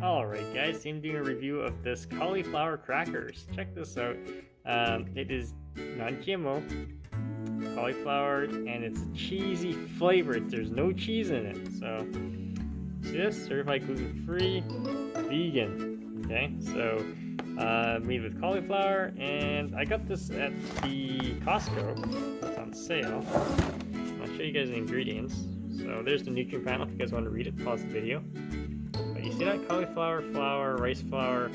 Alright guys, I'm doing a review of this cauliflower crackers. Check this out. It is non-GMO cauliflower and it's a cheesy flavor. There's no cheese in it. So, see this? Certified gluten-free, vegan. Okay, so made with cauliflower, and I got this at the Costco. It's on sale. I'll show you guys the ingredients. So there's the nutrient panel if you guys want to read it, pause the video. But you see that cauliflower flour, rice flour,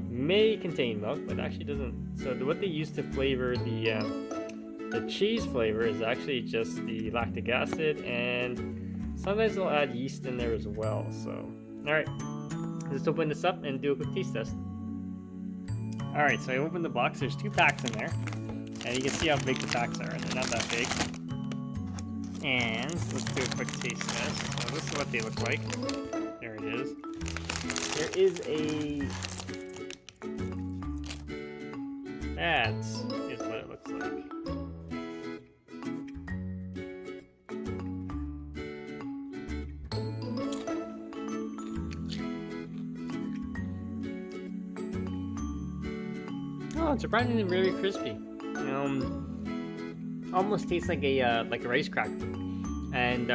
may contain milk, but actually doesn't. So what they use to flavor the cheese flavor is actually just the lactic acid, and sometimes they'll add yeast in there as well. So, alright, let's open this up and do a quick taste test. Alright, so I opened the box. There's 2 packs in there, and you can see how big the packs are. They're not that big. And let's do a quick taste test. So this is what they look like. There it is. There is a... That is what it looks like. Oh, it's surprisingly very crispy. Almost tastes like a rice cracker, and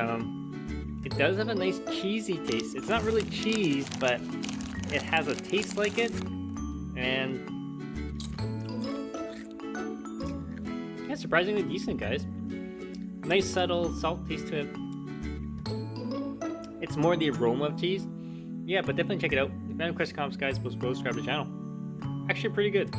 it does have a nice cheesy taste. It's not really cheese, but it has a taste like it, and yeah, surprisingly decent, guys. Nice subtle salt taste to it. It's more the aroma of cheese. Yeah, but definitely check it out. If you have any questions, comments, guys, please subscribe to the channel. Actually, pretty good.